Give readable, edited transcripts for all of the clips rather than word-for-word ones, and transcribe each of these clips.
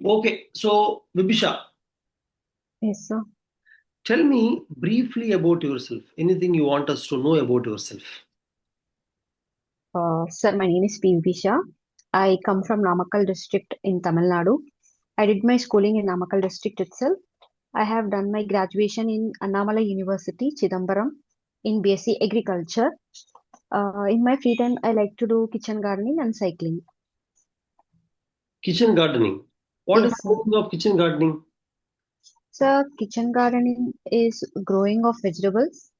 Okay, so Vibisha, Yes, sir. tell me briefly about yourself. Anything you want us to know about yourself? Sir, my name is Vibisha. I come from Namakkal district in Tamil Nadu. I did my schooling in Namakkal district itself. I have done my graduation in Annamalai University, Chidambaram, in BSc Agriculture. In my free time, I like to do kitchen gardening and cycling. Kitchen gardening. What is Yes, the sir. meaning of kitchen gardening? So, kitchen gardening is growing of vegetables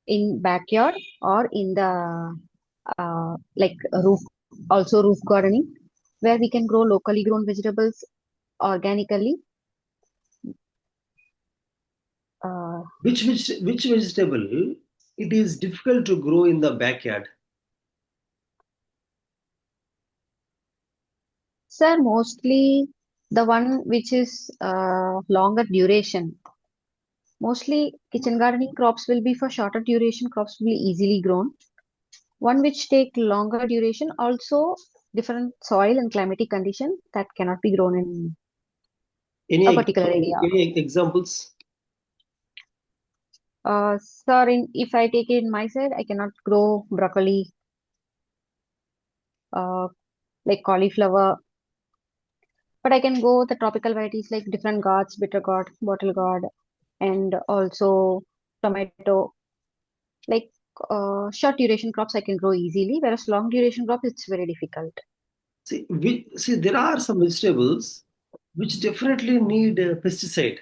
in backyard or in the like roof, also roof gardening, where we can grow locally grown vegetables organically. Uh, Which vegetable it is difficult to grow in the backyard? Sir, mostly the one which is longer duration. Mostly kitchen gardening crops will be for shorter duration, crops will be easily grown. One which take longer duration, also different soil and climatic condition that cannot be grown in a particular area. Any examples? Sir, if I take it in my side, I cannot grow broccoli, uh, like cauliflower, but I can go the tropical varieties like different gourds, bitter gourd, bottle gourd, and also tomato. Like short duration crops I can grow easily, whereas long duration crops it's very difficult. See, there are some vegetables which definitely need pesticide.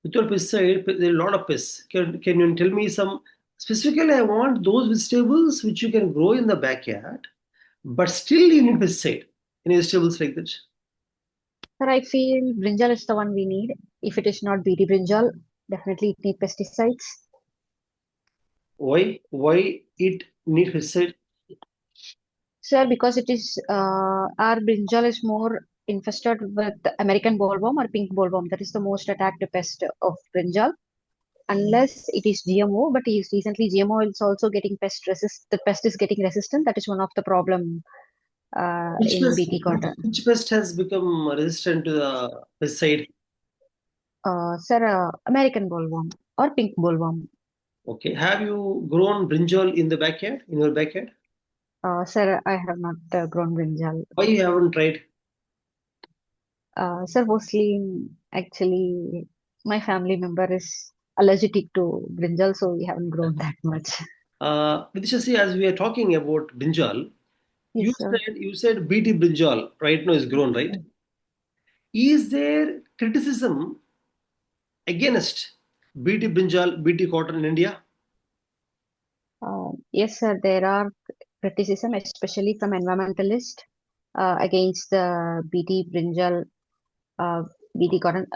Without pesticide, there are a lot of pests. Can you tell me some specifically? I want those vegetables which you can grow in the backyard, but still you need pesticide. Any vegetables like that? But I feel brinjal is the one we need. If it is not BT brinjal, definitely it need pesticides. Why it need pesticide? Sir, because it is our brinjal is more infested with American bollworm or pink bollworm. That is the most attacked pest of brinjal. Unless it is GMO, but is recently GMO is also getting pest resist. The pest is getting resistant. That is one of the problem Which in pest? BT cotton. Which pest has become resistant to the pesticide? Sir, American bollworm or pink bollworm. Okay. Have you grown brinjal in the backyard? In your backyard? Sir, I have not grown brinjal. Why you haven't tried? Sir, mostly actually my family member is allergic to brinjal, so we haven't grown that much. Vidisha, see, as we are talking about brinjal, Yes, sir. you said BT brinjal right now is grown, right? Is there criticism against BT brinjal, BT cotton in India? Yes, sir. There are criticism, especially from environmentalists, against the BT brinjal, BT cotton,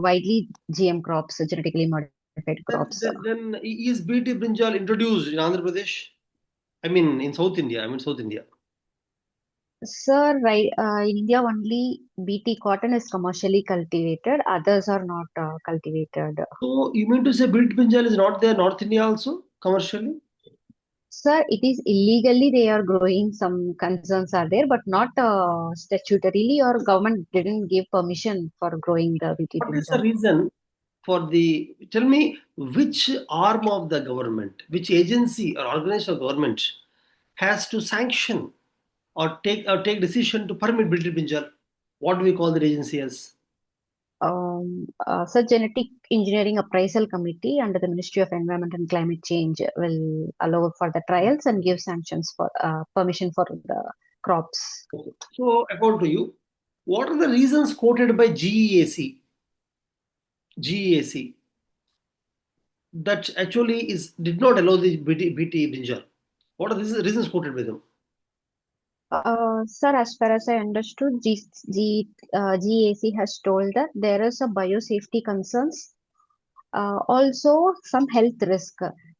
widely GM crops, genetically modified crops. Then is BT brinjal introduced in Andhra Pradesh? I mean, in South India. I mean, South India. Sir, right, in India only BT cotton is commercially cultivated, others are not cultivated. So you mean to say BT brinjal is not there North India also commercially? Sir, it is illegally they are growing. Some concerns are there, but not statutorily or government didn't give permission for growing the BT What is the brinjal. reason for the? Tell me which arm of the government, which agency or organization of government has to sanction or take decision to permit BT brinjal? What do we call the agency as? Such genetic engineering appraisal committee under the Ministry of Environment and Climate Change will allow for the trials and give sanctions for permission for the crops. Okay. So according to you, what are the reasons quoted by GEAC that actually is did not allow the BT brinjal? What are the reasons quoted by them? Sir, as far as I understood, GAC has told that there is a biosafety concerns, also some health risk,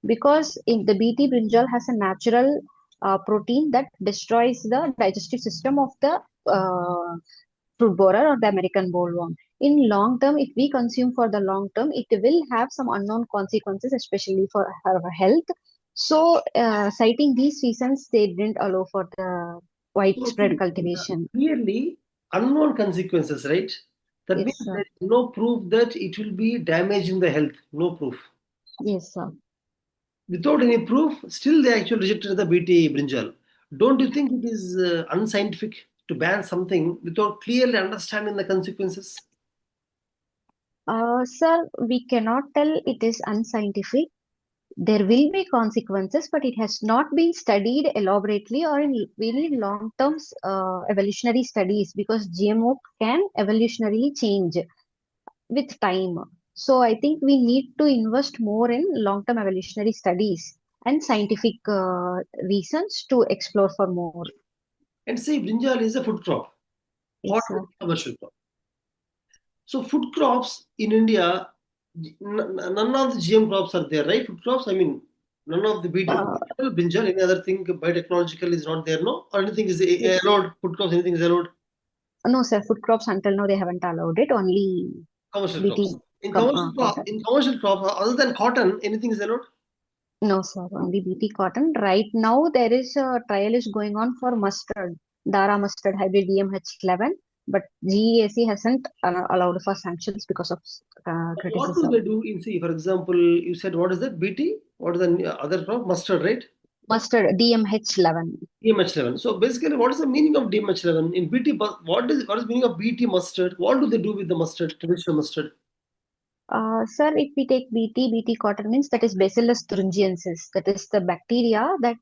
because in the BT brinjal has a natural protein that destroys the digestive system of the fruit borer or the American bollworm. In long term, if we consume for the long term, it will have some unknown consequences, especially for our health. So, citing these reasons, they didn't allow for the So widespread see, cultivation. clearly. Unknown consequences, right? That Yes, means sir. there is no proof that it will be damaging the health. No proof. Yes, sir. Without any proof, still they actually rejected the BT brinjal. Don't you think it is unscientific to ban something without clearly understanding the consequences? Sir, we cannot tell it is unscientific. There will be consequences, but it has not been studied elaborately or in very long-term evolutionary studies because GMO can evolutionarily change with time. So I think we need to invest more in long-term evolutionary studies and scientific reasons to explore for more. And say brinjal is a food crop, Yes, not sir. a commercial crop. So food crops in India, none of the GM crops are there, right? Food crops, I mean, none of the BT, Uh, brinjal, any other thing biotechnological is not there, no? Or anything is yes. allowed, food crops, anything is allowed, No, sir. Food crops until now they haven't allowed it. Only commercial crops. BT cotton. In commercial crops, other than cotton, anything is allowed? No, sir. Only BT cotton. Right now there is a trial is going on for mustard, Dara mustard hybrid DMH11, but GEAC hasn't allowed for sanctions because of What do criticism. they do in, see, for example, you said, what is that, BT? What is the other crop? Mustard, right? Mustard DMH11. DMH11. So basically, what is the meaning of DMH11? In BT, what is the meaning of BT mustard? What do they do with the mustard, traditional mustard? Sir, if we take BT cotton means that is Bacillus thuringiensis. That is the bacteria that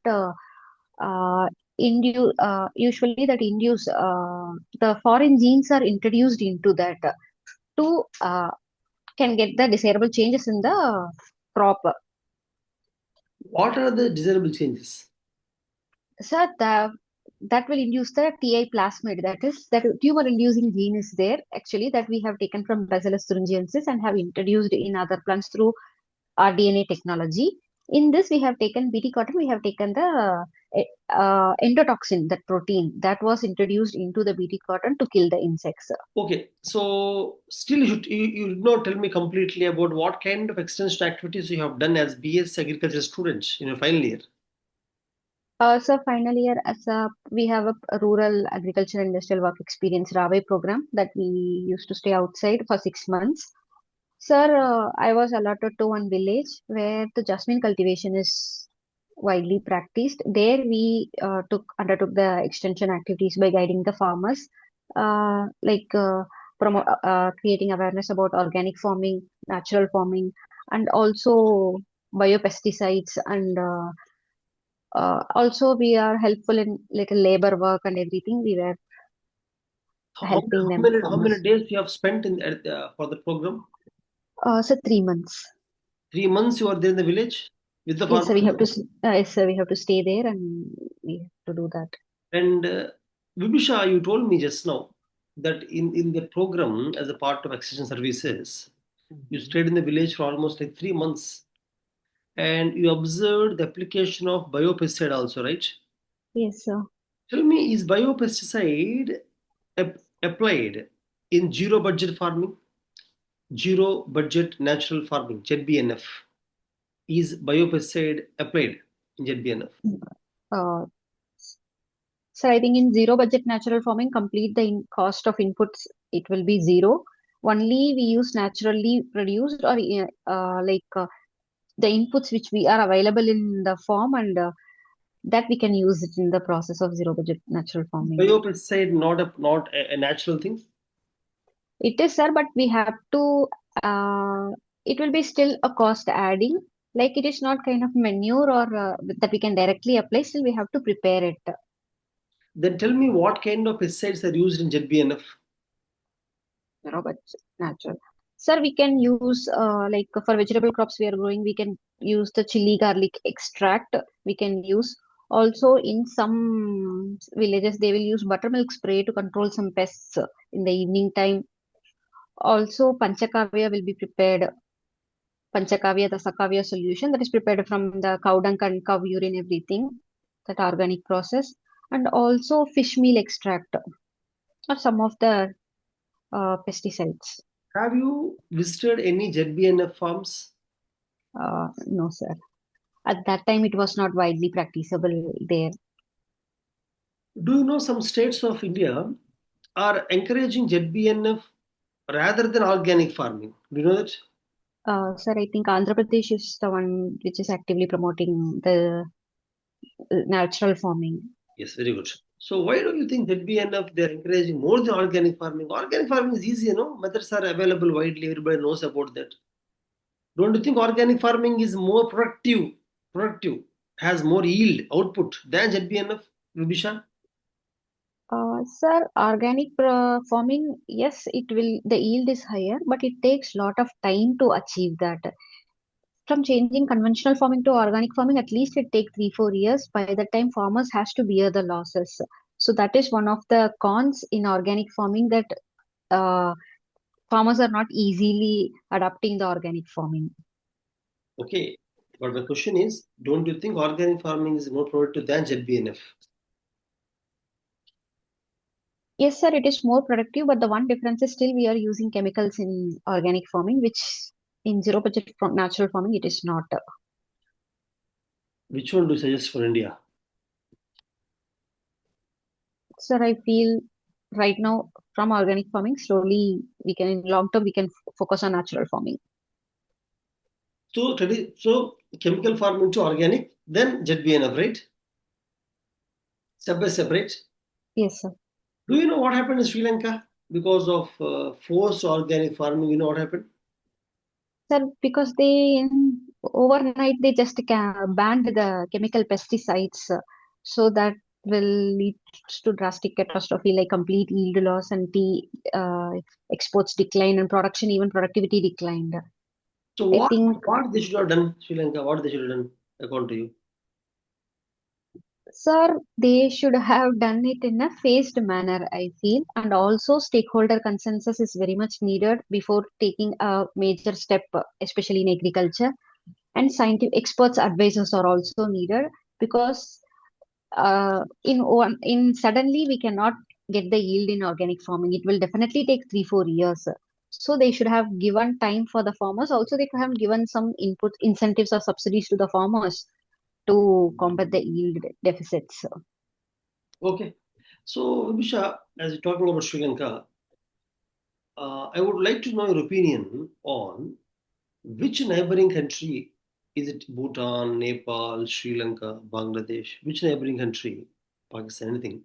usually that induce the foreign genes are introduced into that to can get the desirable changes in the crop. What are the desirable changes? Sir, that will induce the TI plasmid. That is, that tumor-inducing gene is there actually that we have taken from Bacillus thuringiensis and have introduced in other plants through RDNA technology. In this, we have taken BT cotton. We have taken the endotoxin, that protein that was introduced into the BT cotton to kill the insects. Okay, so still you did not tell me completely about what kind of extension activities you have done as BS agriculture students in your final year. So final year, as we have a rural agriculture industrial work experience RAWE program that we used to stay outside for 6 months. Sir, I was allotted to one village where the jasmine cultivation is widely practiced. There we undertook the extension activities by guiding the farmers, like creating awareness about organic farming, natural farming, and also biopesticides. And also we are helpful in little labor work and everything. We were helping them How many farmers. days you have spent for the program? So 3 months. 3 months you are there in the village with the Yes, sir. farmers. Yes, sir. We have to stay there and we have to do that. And Vibisha, you told me just now that in the program as a part of extension services, you Mhm. stayed in the village for almost like 3 months and you observed the application of biopesticide also, right? Yes, sir. Tell me, is biopesticide applied in zero budget farming, zero budget natural farming, ZBNF? Is biopesticide applied in ZBNF? Uh, so I think in zero budget natural farming, complete the cost of inputs, it will be zero. Only we use naturally produced or the inputs which we are available in the farm and that we can use it in the process of zero budget natural farming. Biopesticide not a natural thing. It is, sir, but we have to, uh, it will be still a cost adding. Like it is not kind of manure or that we can directly apply, still we have to prepare it. Then tell me what kind of pesticides are used in ZBNF. But natural. Sir, we can use like for vegetable crops we are growing, we can use the chili garlic extract. We can use also in some villages they will use buttermilk spray to control some pests in the evening time. Also, panchakavya will be prepared. Panchakavya, the Sakavya solution that is prepared from the cow dung and cow urine, everything, that organic process, and also fish meal extract or some of the pesticides. Have you visited any ZBNF farms? No, sir. At that time, it was not widely practicable there. Do you know some states of India? are encouraging ZBNF rather than organic farming. Do you know that? Sir, I think Andhra Pradesh is the one which is actively promoting the natural farming. Yes, very good. So why do you think ZBNF they are encouraging more than organic farming? Organic farming is easy, you know. Methods are available widely. Everybody knows about that. Don't you think organic farming is more productive, has more yield output than ZBNF, Vibisha? Sir, organic farming, yes, it will, the yield is higher, but it takes lot of time to achieve that. From changing conventional farming to organic farming, at least it take 3 4 years. By the time farmers has to bear the losses. So that is one of the cons in organic farming, that uh, farmers are not easily adapting the organic farming. Okay, but the question is, don't you think organic farming is more productive than ZBNF? Yes, sir, it is more productive, but the one difference is still we are using chemicals in organic farming, which in zero budget natural farming it is not. Which one do you suggest for India? Sir, I feel right now from organic farming, slowly we can, in long term, we can focus on natural farming. So chemical farming to organic, then ZBNF, right? Step by step, right? Yes, sir. Do you know what happened in Sri Lanka because of forced organic farming? You know what happened? Sir, because overnight they just banned the chemical pesticides, so that will lead to drastic catastrophe like complete yield loss and tea exports decline and production, even productivity declined. So I what think, what they should have done, Sri Lanka? What they should have done, according to you? sir, they should have done it in a phased manner, I feel, and also stakeholder consensus is very much needed before taking a major step, especially in agriculture. And scientific experts advisors are also needed, because in suddenly we cannot get the yield in organic farming. It will definitely take 3 4 years. So they should have given time for the farmers. Also, they could have given some input incentives or subsidies to the farmers to combat the yield deficits. Okay. So, Vibisha, as you're talking about Sri Lanka, I would like to know your opinion on which neighboring country is it? Bhutan, Nepal, Sri Lanka, Bangladesh? Which neighboring country, Pakistan, anything,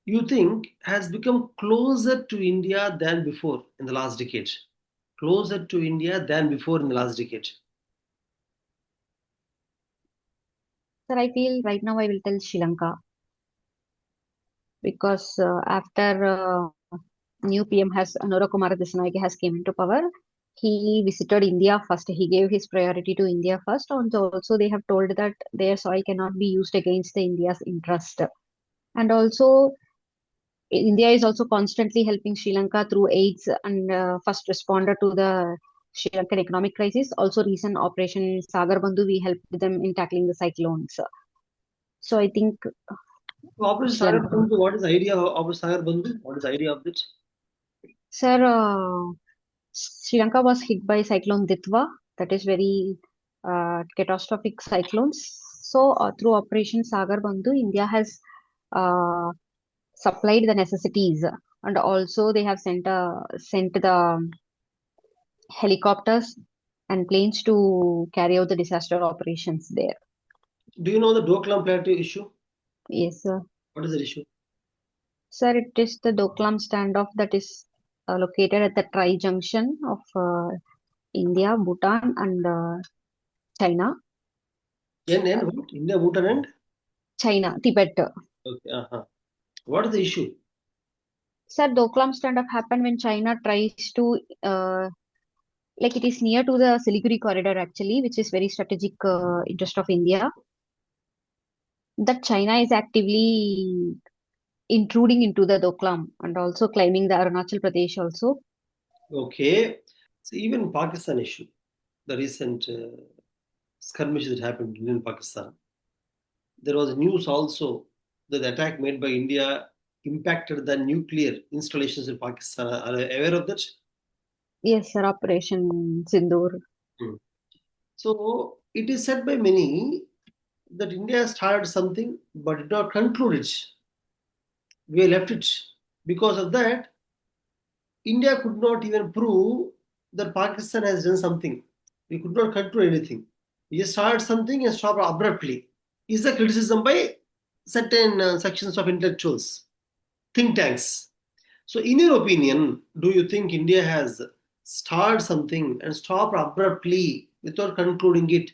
you think has become closer to India than before in the last decade? Closer to India than before in the last decade. Sir, I feel right now I will tell Sri Lanka, because after new PM has Anura Kumar Dissanayake has came into power, he visited India first. He gave his priority to India first, and also they have told that their soil cannot be used against the India's interest. And also, India is also constantly helping Sri Lanka through aids and first responder to the Sri Lankan economic crisis. Also, recent Operation Sagar Bandhu, we helped them in tackling the cyclones. So I think So, Operation Sri Sagar Lanka. Bandhu, what is the idea of Operation Sagar Bandhu? What is the idea of it? Sir, Sri Lanka was hit by Cyclone Ditwa. That is very catastrophic cyclones. So, through Operation Sagar Bandhu, India has uh, supplied the necessities, and also they have sent the helicopters and planes to carry out the disaster operations there. Do you know the Doklam Plateau issue? Yes, sir. What is the issue? Sir, it is the Doklam standoff that is located at the tri junction of India, Bhutan, and China. And what? India, Bhutan, and China, Tibet. okay. What is the issue? Sir, Doklam standoff happened when China tries to, like it is near to the Siliguri corridor actually, which is very strategic interest of India. That China is actively intruding into the Doklam and also claiming the Arunachal Pradesh also. Okay. So even Pakistan issue, the recent skirmish that happened in Pakistan, there was news also that the attack made by India impacted the nuclear installations in Pakistan. Are you aware of that? Yes, sir, Operation Sindoor. Hmm. So it is said by many that India started something but did not conclude it. We left it. Because of that, India could not even prove that Pakistan has done something. We could not conclude anything. We just started something and stopped abruptly. Is the criticism by certain sections of intellectuals, think tanks. So, in your opinion, do you think India has started something and stopped abruptly without concluding it?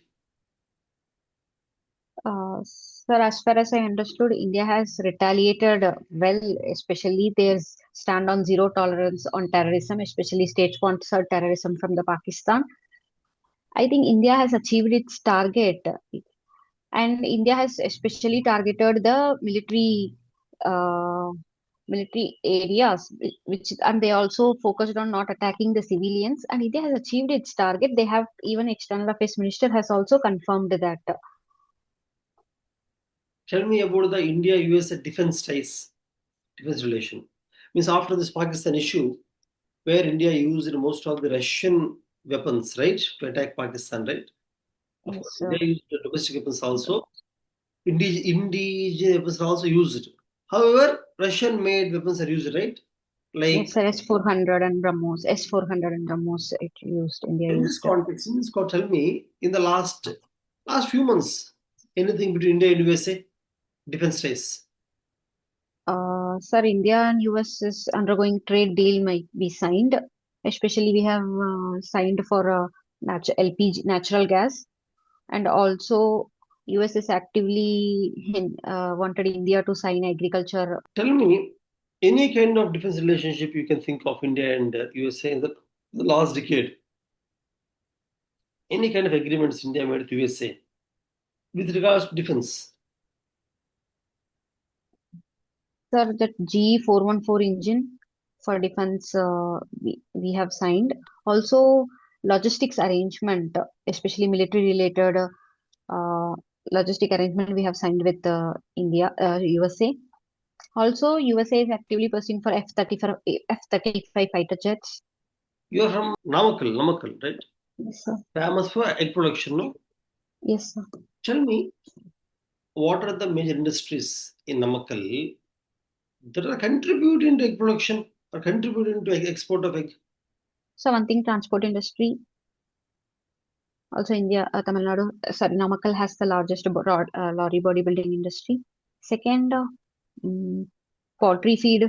Sir, as far as I understood, India has retaliated well, especially their stand on zero tolerance on terrorism, especially state-sponsored terrorism from the Pakistan. I think India has achieved its target, and India has especially targeted the uh, military areas, which and they also focused on not attacking the civilians. And India has achieved its target. They have even External Affairs Minister has also confirmed that. Tell me about the India-USA defense ties, defense relation. Means after this Pakistan issue, where India used most of the Russian weapons, right, to attack Pakistan, right? Of Yes, course, sir. India used the domestic weapons also. Indigenous weapons are also used. However, Russian-made weapons are used, right? Yes, Like sir. S-400 and BrahMos. S-400 and BrahMos. It used. India in this used. context, tell me in the last few months, anything between India and USA defense ties. Sir, India and US is undergoing trade deal might be signed. Especially, we have signed for LPG, natural gas, and also US is actively wanted India to sign agriculture. Tell me any kind of defense relationship you can think of India and USA in the last decade. Any kind of agreements India made with USA with regards to defense. Sir, that G414 engine for defense we have signed. Also, logistics arrangement, especially military related uh, logistic arrangement we have signed with USA. Also, USA is actively pursuing for F-35 fighter jets. You're from Namakkal, right? Yes, sir. Famous for egg production, no? Yes, sir. Tell me, what are the major industries in Namakkal that are contributing to egg production or contributing to export of egg? So one thing, transport industry. Also, India, Tamil Nadu, sorry, Namakkal has the largest lorry bodybuilding industry. Second, mm, poultry feed.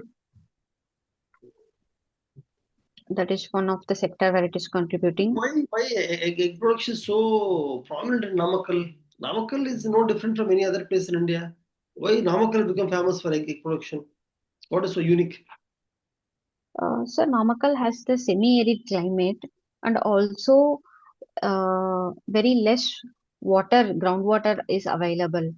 That is one of the sector where it is contributing. Why egg production is so prominent in Namakkal? Namakkal is no different from any other place in India. Why Namakkal become famous for egg production? What is so unique? So Namakkal has the semi-arid climate and also very less groundwater is available.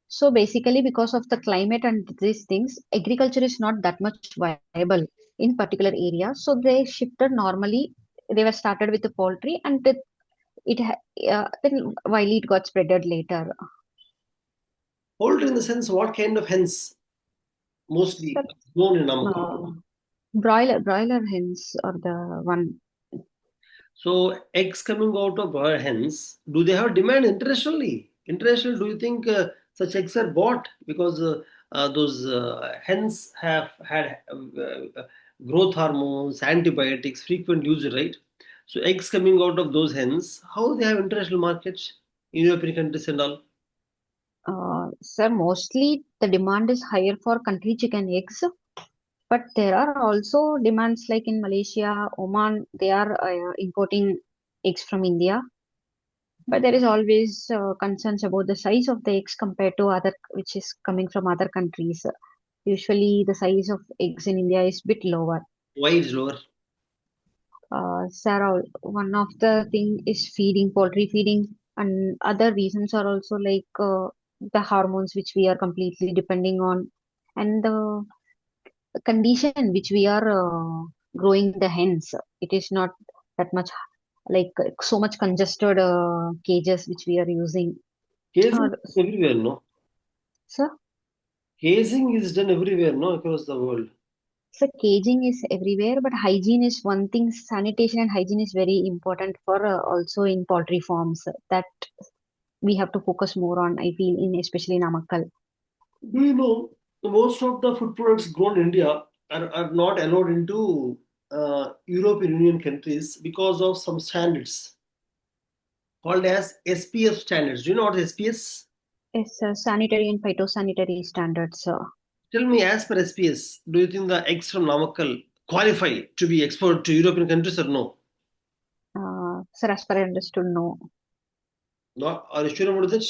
So basically, because of the climate and these things, agriculture is not that much viable in particular areas. So they shifted normally. They were started with the poultry, and then while it got spreaded later. Poultry in the sense, what kind of hens So, mostly grown in Namakkal? uh, broiler hens are the one. So eggs coming out of broiler hens, do they have demand internationally? International, do you think such eggs are bought because those hens have had growth hormones, antibiotics, frequent use, right? So eggs coming out of those hens, how they have international markets in European countries and all? Sir, mostly the demand is higher for country chicken eggs, but there are also demands like in Malaysia, Oman, they are importing eggs from India. But there is always concerns about the size of the eggs compared to other, which is coming from other countries. Usually, the size of eggs in India is bit lower. Why it's lower? Sarah, one of the thing is feeding, poultry feeding, and other reasons are also like the hormones which we are completely depending on, and the condition in which we are growing the hens. It is not that much like so much congested cages which we are using. Casing Or is everywhere, no? so, Casing is done everywhere, no, across the world. so caging is everywhere, but hygiene is one thing. Sanitation and hygiene is very important for also in poultry farms. That we have to focus more on. I feel in especially in Namakkal. Do you know most of the food products grown in India? are not allowed into European Union countries because of some standards called as SPS standards. Do you know what is SPS? It's sanitary and phytosanitary standards. Tell me, as per SPS, do you think the eggs from Namakkal qualify to be exported to European countries or no? Sir, as per I understood, no. No, are you sure about it?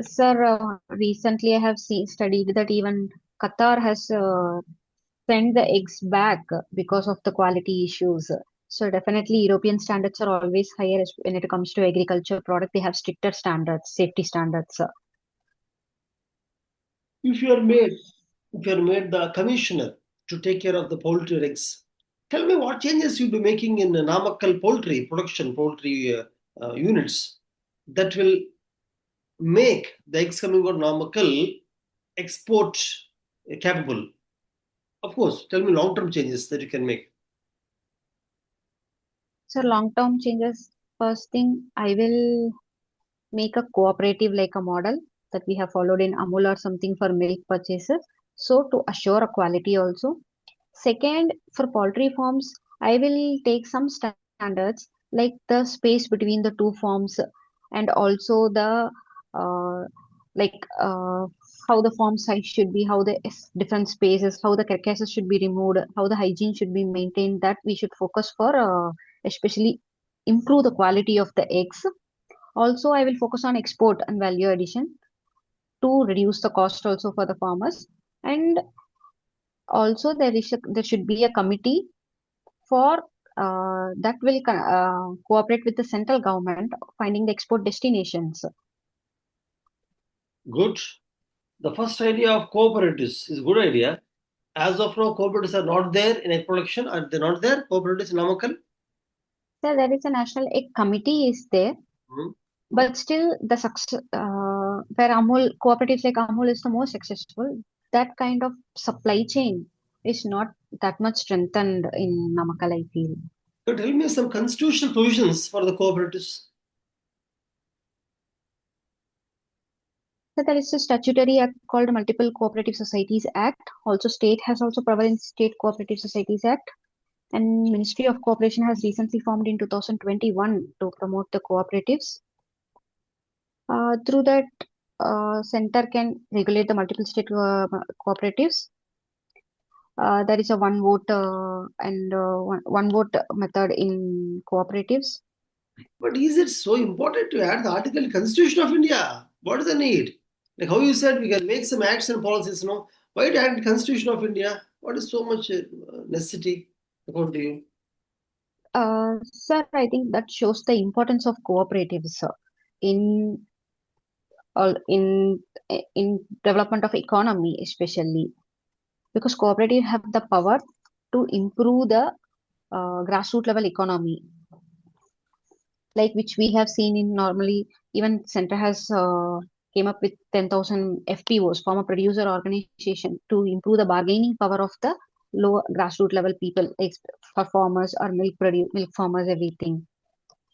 Sir, recently I have studied that even Qatar has sent the eggs back because of the quality issues. So definitely European standards are always higher when it comes to agriculture product. They have stricter standards, safety standards. If you are made, if you are made the commissioner to take care of the poultry eggs, tell me what changes you'll be making in Namakkal poultry production, poultry units that will make the eggs coming out of Namakkal export capable. Of course, tell me long-term changes that you can make. So long-term changes, first thing, I will make a cooperative like a model that we have followed in Amul or something for milk purchases. So to assure a quality also. Second, for poultry farms, I will take some standards like the space between the two farms and also the uh, like how the farm size should be, how the different spaces, how the carcasses should be removed, how the hygiene should be maintained. That we should focus for especially improve the quality of the eggs. Also, I will focus on export and value addition to reduce the cost also for the farmers. And also, there should be a committee for that will cooperate with the central government finding the export destinations. Good. The first idea of cooperatives is a good idea. As of now, cooperatives are not there in egg production. Are they not there? Cooperatives in Namakkal? So there is a national egg committee is there, Hmm. but still the success where Amul cooperatives like Amul is the most successful. That kind of supply chain is not that much strengthened in Namakkal, I feel. So tell me some constitutional provisions for the cooperatives. So there is a statutory act called Multiple Cooperative Societies Act. Also, state has also provided State Cooperative Societies Act, and Ministry of Cooperation has recently formed in 2021 to promote the cooperatives. Through that, center can regulate the multiple state cooperatives. There is a one vote and one vote method in cooperatives. But is it so important to add the article in Constitution of India? What is the need? Like how you said, we can make some acts and policies. No, why to add the Constitution of India? What is so much necessity according to you? Sir, I think that shows the importance of cooperatives in in in development of economy, especially because cooperatives have the power to improve the grassroots level economy, like which we have seen in normally even center has came up with 10,000 FPOs, farmer producer organization, to improve the bargaining power of the low grassroots level people, for farmers or milk farmers, everything.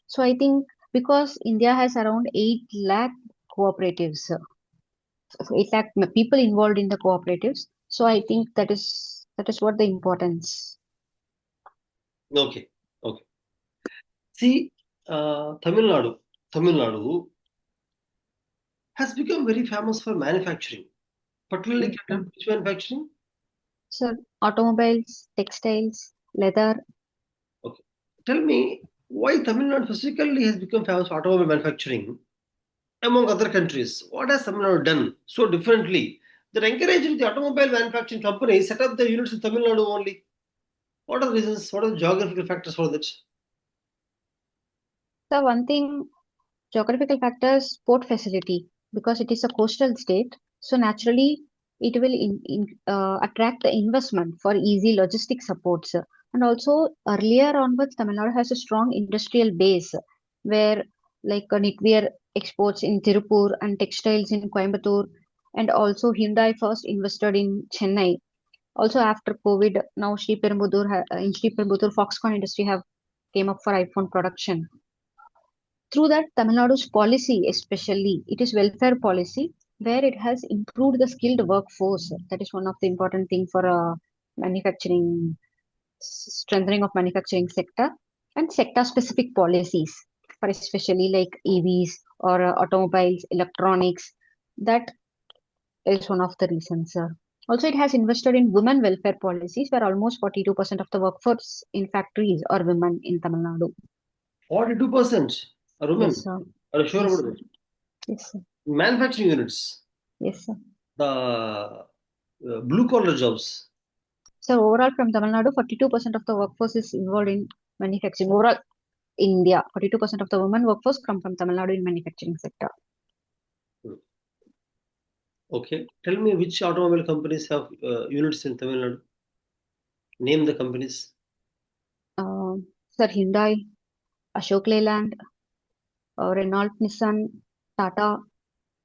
So I think because India has around 8 lakh cooperatives, 8 lakh people involved in the cooperatives. So I think that is what the importance. Okay, okay. See, Tamil Nadu has become very famous for manufacturing. Particularly, Yes, can you sir. tell me which manufacturing? So automobiles, textiles, leather. Okay. Tell me why Tamil Nadu specifically has become famous for automobile manufacturing among other countries. What has Tamil Nadu done so differently that encouraged the automobile manufacturing companies set up their units in Tamil Nadu only? What are the reasons? What are the geographical factors for that? So one thing, geographical factors, port facility, because it is a coastal state. So naturally, it will attract the investment for easy logistic supports. And also earlier onwards, Tamil Nadu has a strong industrial base where like knitwear exports in Tirupur and textiles in Coimbatore, and also Hyundai first invested in Chennai. Also after COVID, now in Sri Perumbudur, Foxconn industry have came up for iPhone production. Through that, Tamil Nadu's policy, especially, it is welfare policy, where it has improved the skilled workforce. That is one of the important thing for manufacturing, strengthening of manufacturing sector, and sector specific policies for especially like EVs or automobiles, electronics. That is one of the reasons. Also, it has invested in women welfare policies, where almost 42% of the workforce in factories are women in Tamil Nadu. 42% are Yes, women. sir. Are you sure Yes, about sir. that? Yes, sir. Manufacturing units, Yes, sir. the blue collar jobs. So overall, from Tamil Nadu, 42% of the workforce is involved in manufacturing. Overall, India, 42% of the women workforce come from Tamil Nadu in manufacturing sector. Okay. Tell me which automobile companies have units in Tamil Nadu. Name the companies. Sir, Hyundai, Ashok Leyland, Renault, Nissan, Tata.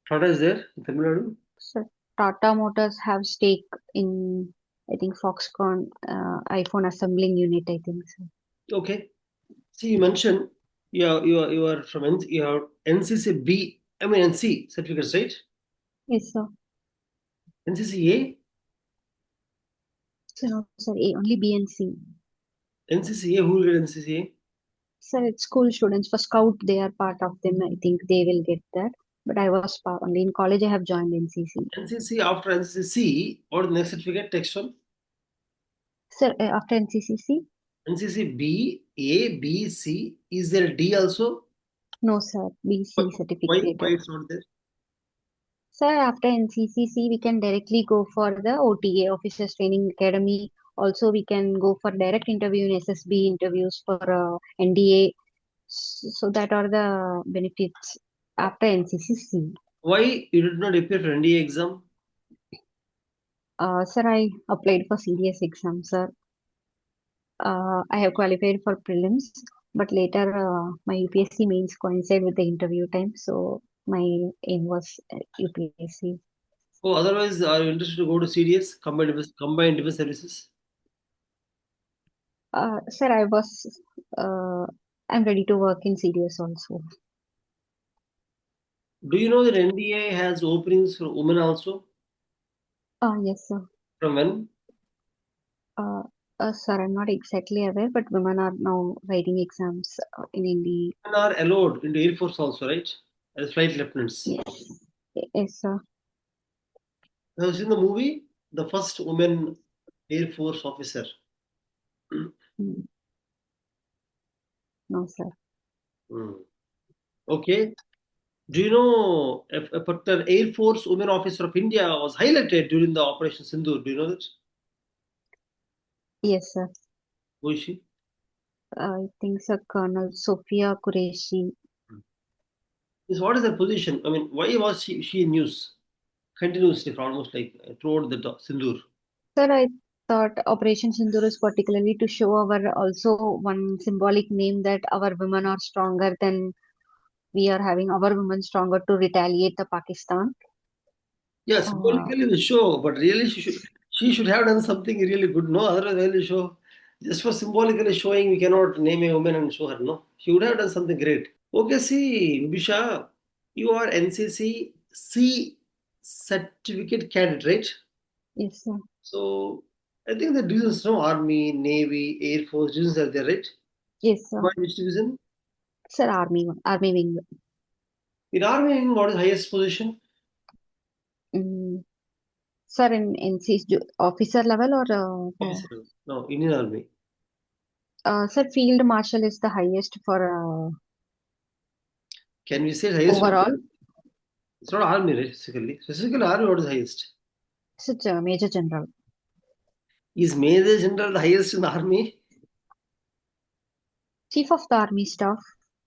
Tata is there in Tamil Nadu? Sir, Tata Motors have stake in, I think, Foxconn iPhone assembling unit, I think so. Okay. See, you mentioned you are from you have NCC B, I mean NC certificates, right? Yes, sir. NCC A, So, no, sir, only B and C. NCC A. Who will get NCC A? Sir, it's school students for Scout, they are part of them. I think they will get that. But I was only in college, I have joined NCC. NCC after NCC, what is the next certificate? Next one. Sir, after NCCC? NCC B, A, B, C. Is there D also? No, sir, Why, BC why certificate. why it's not there? Sir, after NCCC, we can directly go for the OTA, Officers Training Academy. Also, we can go for direct interview in SSB interviews for NDA. So that are the benefits after NCCC. Why you did not appear for NDA exam? Sir, I applied for CDS exam, sir. I have qualified for prelims, but later my UPSC mains coincide with the interview time, so my aim was UPSC. Oh, otherwise, are you interested to go to CDS, combined defense services? Sir, uh, I'm ready to work in CDS also. Do you know that NDA has openings for women also? Yes, sir. From when? Uh, Sir, I'm not exactly aware, but women are now writing exams in India. Women are allowed into Air Force also, right? As flight lieutenants. Yes, yes, sir. Have you seen the movie? The first woman Air Force officer. Mm, no, sir. Hmm. Okay. Do you know if a particular Air Force women officer of India was highlighted during the Operation Sindoor? Do you know that? Yes, sir. Who is she? I think Sir Colonel Sophia Qureshi. Is what is her position? I mean, why was she in news continuously for almost like throughout the Sindoor? Sir, I thought Operation Sindoor is particularly to show our also one symbolic name that our women are stronger than we are having our women stronger to retaliate the Pakistan. Yeah, Uh, symbolically the show, but really she should have done something really good. No, otherwise why will you show just for symbolically showing we cannot name a woman and show her. No, she would have done something great. Okay, see, Vibisha, you are NCC C certificate candidate, right? yes, sir. So I think the divisions, no, Army, Navy, Air Force divisions are there, right? Yes, sir. But which division? Sir, Army wing. In Army, what is highest position? Mm, sir, in NC officer level or Officer. No, Indian Army. sir, Field Marshal is the highest for Can we say highest? overall. It's not Army, right? Specifically. Specifically, Army, what is highest? Such a Major General. Is Major General the highest in the Army? Chief of the Army Staff.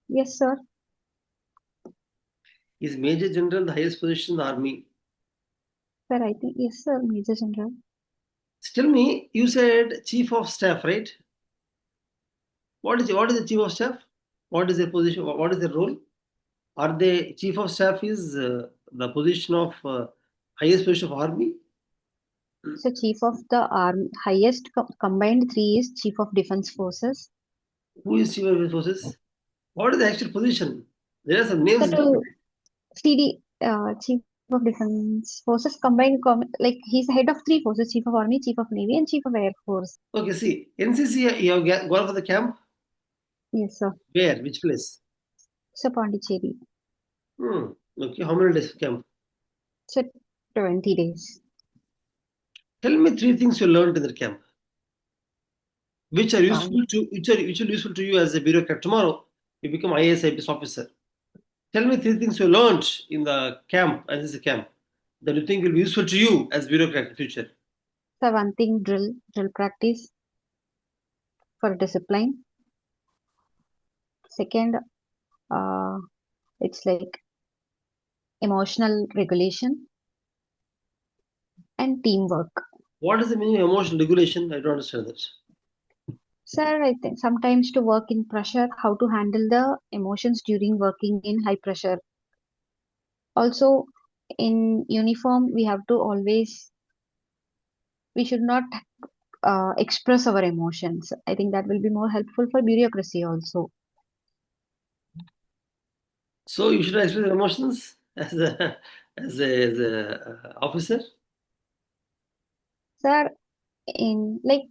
Yes, sir. Is Major General the highest position in the Army? Sir, I think yes, sir. Major General. Tell me, you said Chief of Staff, right? What is the Chief of Staff? What is their position? What is their role? Are they Chief of Staff is the position of highest position of Army? So Chief of the Army, highest combined three is Chief of Defense Forces. Who is Chief of Defence Forces? What is the actual position? There are some So names given. to CD, Chief of Defense Forces combined, like he's the head of three forces: Chief of Army, Chief of Navy, and Chief of Air Force. Okay, see, NCC, you have gone for the camp? Yes, sir. Where? Which place? So Pondicherry. Hmm. Okay, how many days camp? So 20 days. Tell me three things you learned in the camp, which are Uh, useful to which are useful to you as a bureaucrat. Tomorrow, you become IAS IPS officer. Tell me three things you learned in the camp, as a camp, that you think will be useful to you as bureaucrat in future. so one thing, drill practice for discipline. Second, uh, it's like emotional regulation and teamwork. What is the meaning of emotional regulation? I don't understand that. Sir, I think sometimes to work in pressure, how to handle the emotions during working in high pressure. Also, in uniform, we should not express our emotions. I think that will be more helpful for bureaucracy also. So you should express your emotions as a as a officer. Sir, in like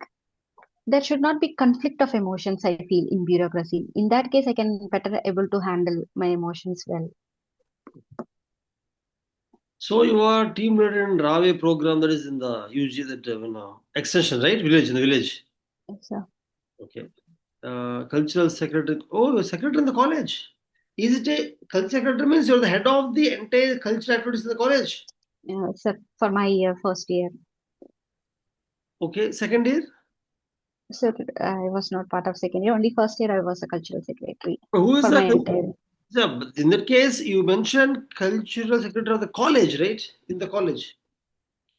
there should not be conflict of emotions, I feel, in bureaucracy. In that case, I can better able to handle my emotions well. So you are team leader in Rave program that is in the UG that extension, right? Village in the village. Yes, sir. Okay. Cultural secretary. Oh, you're secretary in the college. Is it a culture secretary means you're the head of the entire cultural activities in the college? Sir, for my year, first year. Okay. Second year. So I was not part of second year. Only first year I was a cultural secretary Who is for the my entire in that case you mentioned cultural secretary of the college, right? In the college.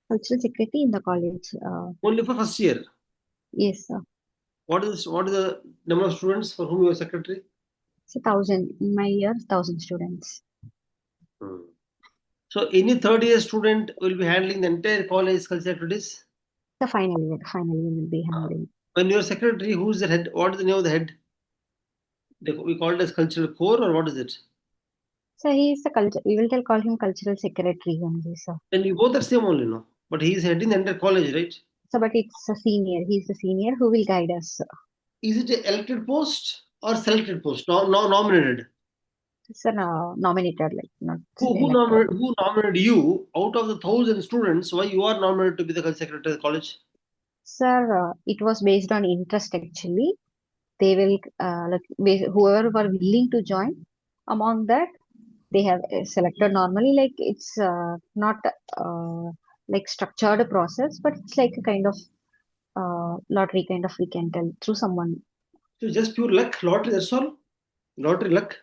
cultural secretary in the college. Only for first year. Yes, sir. What is the number of students for whom you are secretary? So 1,000 in my year, 1,000 students. Hmm. So any third year student will be handling the entire college culture activities. The final year will be handling. When you're secretary, who's the head? What is the name of the head? We call it as cultural core, or what is it? So he is the culture. We will call him cultural secretary only, sir. Then you both are same only, no? But he's heading the entire college, right? So, but it's a senior. He's the senior who will guide us. Is it an elected post or selected post? No, no, nominated. It's a nominated, like not Who elected. nominated? Who nominated you out of the 1,000 students? Why you are nominated to be the secretary of the college? Sir, it was based on interest actually. They will whoever were willing to join. Among that, they have selected normally. Like it's not uh, like structured process, but it's like a kind of lottery kind of, we can tell through someone. So just pure luck, lottery. That's all. Lottery luck.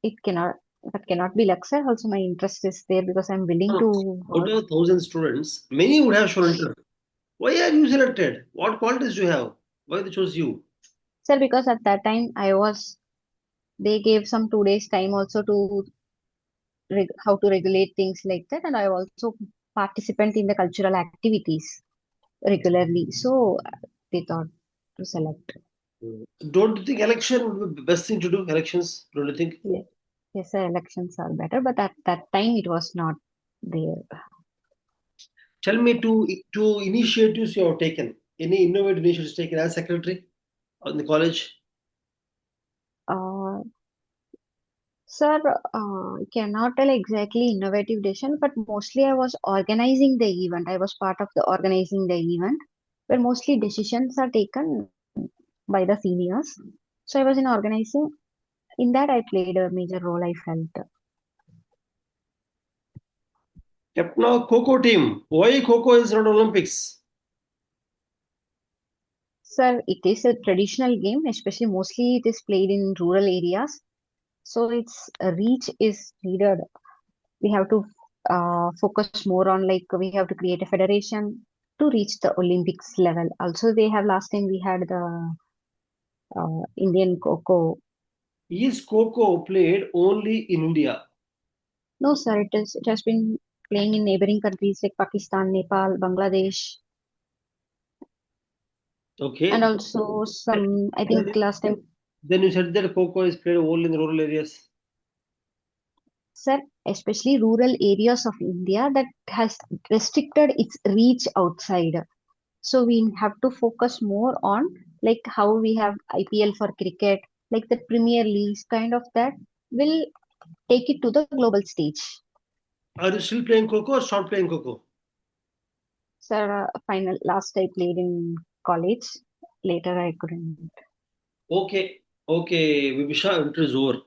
It cannot that cannot be luck, sir. Also, my interest is there because I'm willing No, to out work. of 1,000 students, many would have shown interest. Why are you selected? What qualities do you have? Why they chose you? Sir, because at that time they gave some 2 days time also to how to regulate things like that, and I also participant in the cultural activities regularly. So they thought to select. Don't you think election would be the best thing to do? Elections, don't you think? Yes, yes, sir, elections are better, but at that time it was not there. Tell me two initiatives you have taken. Any innovative initiatives taken as secretary in the college? Uh, Sir, cannot tell exactly innovative decision, but mostly I was organizing the event. I was part of the organizing the event, where mostly decisions are taken by the seniors. So I was in organizing. In that, I played a major role, I felt. Kept now Coco team. Why Coco is not Olympics? Sir, it is a traditional game, especially mostly it is played in rural areas. So its reach is needed. We have to focus more on, like we have to create a federation to reach the Olympics level. Also, they have last time we had the Indian Coco. Is Coco played only in India? No, sir, it has been playing in neighboring countries like Pakistan, Nepal, Bangladesh, and Okay. also some. I think last time Then you said that Coco is played only in the rural areas. Sir, especially rural areas of India that has restricted its reach outside. So we have to focus more on like how we have IPL for cricket, like the Premier Leagues kind of that will take it to the global stage. Are you still playing Coco or stop playing Coco? Sir, final last I played in college. Later I couldn't. Okay, okay, Vibisha, it is over.